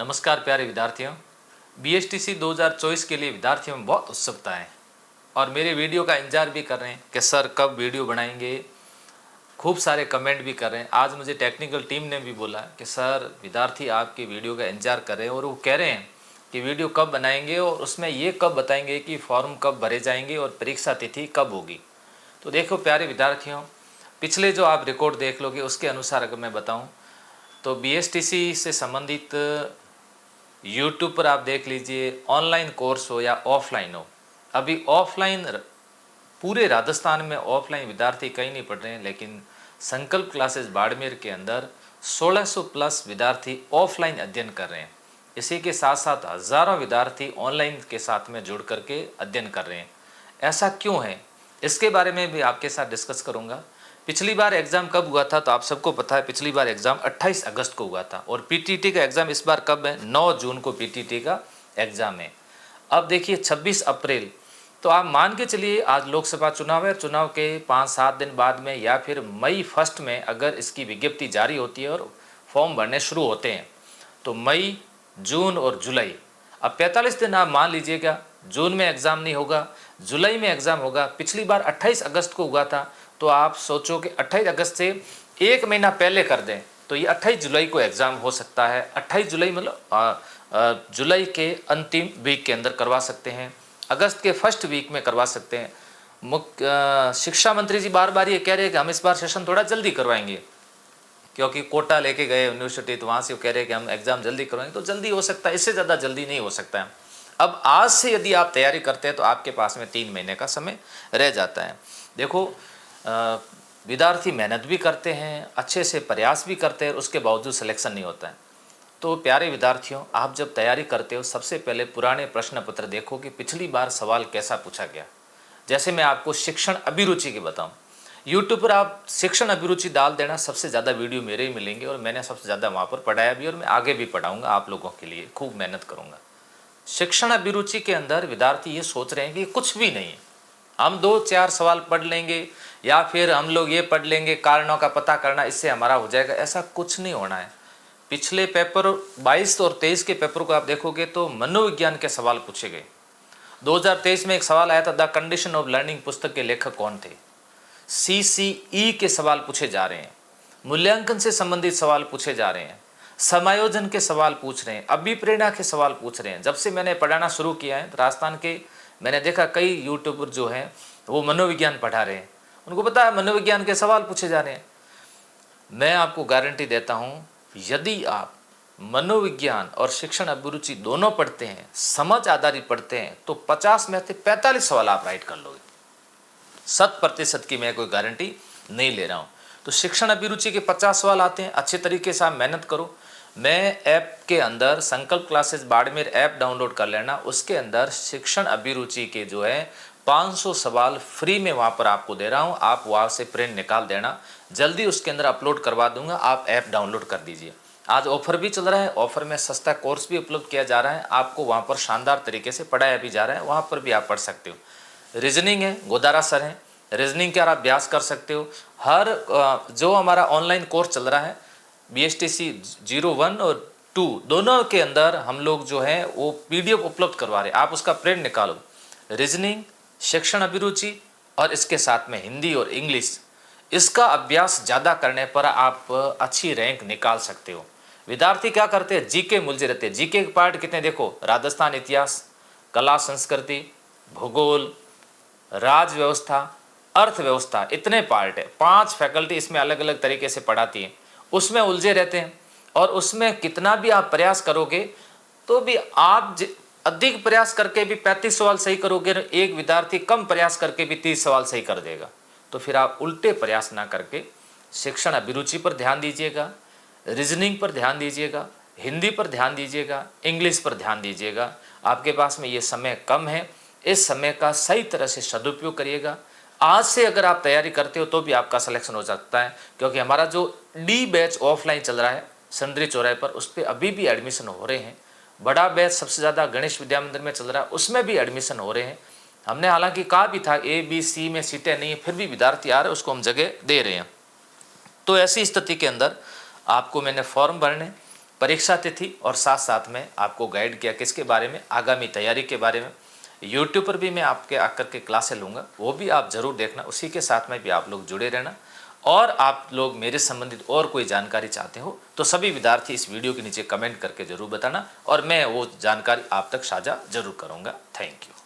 नमस्कार प्यारे विद्यार्थियों। बीएसटीसी 2024 के लिए विद्यार्थियों में बहुत उत्सुकता है और मेरे वीडियो का इंतजार भी कर रहे हैं कि सर कब वीडियो बनाएंगे। खूब सारे कमेंट भी कर रहे हैं। आज मुझे टेक्निकल टीम ने भी बोला कि सर विद्यार्थी आपकी वीडियो का इंतजार कर रहे हैं और वो कह रहे हैं कि वीडियो कब बनाएंगे और उसमें ये कब बताएंगे कि फॉर्म कब भरे जाएंगे और परीक्षा तिथि कब होगी। तो देखो प्यारे विद्यार्थियों, पिछले जो आप रिकॉर्ड देख लोगे उसके अनुसार अगर मैं बताऊँ तो बीएसटीसी से संबंधित यूट्यूब पर आप देख लीजिए, ऑनलाइन कोर्स हो या ऑफलाइन हो। अभी ऑफलाइन पूरे राजस्थान में ऑफलाइन विद्यार्थी कहीं नहीं पढ़ रहे हैं, लेकिन संकल्प क्लासेस बाड़मेर के अंदर 1600 प्लस विद्यार्थी ऑफलाइन अध्ययन कर रहे हैं। इसी के साथ साथ हज़ारों विद्यार्थी ऑनलाइन के साथ में जुड़ करके अध्ययन कर रहे हैं। ऐसा क्यों है, इसके बारे में भी आपके साथ डिस्कस करूँगा। पिछली बार एग्ज़ाम कब हुआ था तो आप सबको पता है, पिछली बार एग्ज़ाम 28 अगस्त को हुआ था और पीटीटी का एग्ज़ाम इस बार कब है, 9 जून को पीटीटी का एग्ज़ाम है। अब देखिए 26 अप्रैल, तो आप मान के चलिए आज लोकसभा चुनाव है, चुनाव के 5-7 दिन बाद में या फिर मई फर्स्ट में अगर इसकी विज्ञप्ति जारी होती है और फॉर्म भरने शुरू होते हैं तो मई, जून और जुलाई, अब 45 दिन आप मान लीजिएगा। जून में एग्ज़ाम नहीं होगा, जुलाई में एग्ज़ाम होगा। पिछली बार 28 अगस्त को हुआ था, तो आप सोचो कि 28 अगस्त से एक महीना पहले कर दें तो ये 28 जुलाई को एग्ज़ाम हो सकता है। 28 जुलाई मतलब जुलाई के अंतिम वीक के अंदर करवा सकते हैं, अगस्त के फर्स्ट वीक में करवा सकते हैं। मुख्य शिक्षा मंत्री जी बार बार ये कह रहे हैं कि हम इस बार सेशन थोड़ा जल्दी करवाएंगे, क्योंकि कोटा लेके गए यूनिवर्सिटी, तो वहाँ से वो कह रहे हैं कि हम एग्ज़ाम जल्दी करवाएंगे। तो जल्दी हो सकता है, इससे ज़्यादा जल्दी नहीं हो सकता है। अब आज से यदि आप तैयारी करते हैं तो आपके पास में 3 महीने का समय रह जाता है। देखो विद्यार्थी मेहनत भी करते हैं, अच्छे से प्रयास भी करते हैं, उसके बावजूद सिलेक्शन नहीं होता है। तो प्यारे विद्यार्थियों, आप जब तैयारी करते हो सबसे पहले पुराने प्रश्न पत्र देखो कि पिछली बार सवाल कैसा पूछा गया। जैसे मैं आपको शिक्षण अभिरुचि की बताऊं, यूट्यूब पर आप शिक्षण अभिरुचि डाल देना, सबसे ज़्यादा वीडियो मेरे ही मिलेंगे और मैंने सबसे ज़्यादा वहाँ पर पढ़ाया भी और मैं आगे भी पढ़ाऊँगा आप लोगों के लिए, खूब मेहनत करूँगा। शिक्षण अभिरुचि के अंदर विद्यार्थी ये सोच रहे हैं कि कुछ भी नहीं है, हम 2-4 सवाल पढ़ लेंगे या फिर हम लोग ये पढ़ लेंगे कारणों का पता करना, इससे हमारा हो जाएगा। ऐसा कुछ नहीं होना है। पिछले पेपर 22 और 23 के पेपर को आप देखोगे तो मनोविज्ञान के सवाल पूछे गए। 2023 में एक सवाल आया था, द कंडीशन ऑफ लर्निंग पुस्तक के लेखक कौन थे। CCE के सवाल पूछे जा रहे हैं, मूल्यांकन से संबंधित सवाल पूछे जा रहे हैं, समायोजन के सवाल पूछ रहे हैं, अभिप्रेरणा के सवाल पूछ रहे हैं। जब से मैंने पढ़ाना शुरू किया है राजस्थान के, मैंने देखा कई यूट्यूबर जो हैं वो मनोविज्ञान पढ़ा रहे हैं, उनको पता है मनोविज्ञान के सवाल पूछे जा रहे हैं। मैं आपको गारंटी देता हूँ, यदि आप मनोविज्ञान और शिक्षण अभिरुचि दोनों पढ़ते हैं, समझ आधारित पढ़ते हैं, तो 50 में से 45 सवाल आप राइट कर लोगे। 100% की मैं कोई गारंटी नहीं ले रहा हूँ। तो शिक्षण अभिरुचि के 50 सवाल आते हैं, अच्छे तरीके से आप मेहनत करो। मैं ऐप के अंदर संकल्प क्लासेस बाड़मेर ऐप डाउनलोड कर लेना, उसके अंदर शिक्षण अभिरुचि के जो है 500 सवाल फ्री में वहाँ पर आपको दे रहा हूँ। आप वहाँ से प्रिंट निकाल देना, जल्दी उसके अंदर अपलोड करवा दूंगा। आप ऐप डाउनलोड कर दीजिए। आज ऑफर भी चल रहा है, ऑफर में सस्ता कोर्स भी उपलब्ध किया जा रहा है, आपको वहाँ पर शानदार तरीके से पढ़ाया भी जा रहा है, वहाँ पर भी आप पढ़ सकते हो। रीजनिंग है, गोदारा सर हैं, रीजनिंग का आप अभ्यास कर सकते हो। हर जो हमारा ऑनलाइन कोर्स चल रहा है BSTC 01 और 2 दोनों के अंदर हम लोग जो है वो PDF उपलब्ध करवा रहे हैं, आप उसका प्रिंट निकालो। रीजनिंग, शिक्षण अभिरुचि और इसके साथ में हिंदी और इंग्लिश, इसका अभ्यास ज़्यादा करने पर आप अच्छी रैंक निकाल सकते हो। विद्यार्थी क्या करते हैं, जीके मुलझे रहते हैं। जीके के पार्ट कितने देखो, राजस्थान इतिहास, कला संस्कृति, भूगोल, राज व्यवस्था, अर्थव्यवस्था, इतने पार्ट है। 5 फैकल्टी इसमें अलग अलग तरीके से पढ़ाती हैं, उसमें उलझे रहते हैं। और उसमें कितना भी आप प्रयास करोगे तो भी आप अधिक प्रयास करके भी 35 सवाल सही करोगे, एक विद्यार्थी कम प्रयास करके भी 30 सवाल सही कर देगा। तो फिर आप उल्टे प्रयास ना करके शिक्षण अभिरुचि पर ध्यान दीजिएगा, रीजनिंग पर ध्यान दीजिएगा, हिंदी पर ध्यान दीजिएगा, इंग्लिश पर ध्यान दीजिएगा। आपके पास में ये समय कम है, इस समय का सही तरह से सदुपयोग करिएगा। आज से अगर आप तैयारी करते हो तो भी आपका सिलेक्शन हो सकता है, क्योंकि हमारा जो D बैच ऑफलाइन चल रहा है संडरी चौराहे पर, उस पर अभी भी एडमिशन हो रहे हैं। बड़ा बैच सबसे ज़्यादा गणेश विद्या मंदिर में चल रहा है, उसमें भी एडमिशन हो रहे हैं। हमने हालांकि कहा भी था A, B, C में सीटें नहीं है, फिर भी विद्यार्थी आ रहे हैं, उसको हम जगह दे रहे हैं। तो ऐसी स्थिति के अंदर आपको मैंने फॉर्म भरने, परीक्षा तिथि और साथ साथ में आपको गाइड किया किसके बारे में, आगामी तैयारी के बारे में। यूट्यूब पर भी मैं आपके आकर के क्लासें लूँगा, वो भी आप ज़रूर देखना। उसी के साथ में भी आप लोग जुड़े रहना। और आप लोग मेरे संबंधित और कोई जानकारी चाहते हो तो सभी विद्यार्थी इस वीडियो के नीचे कमेंट करके ज़रूर बताना और मैं वो जानकारी आप तक साझा ज़रूर करूँगा। Thank you.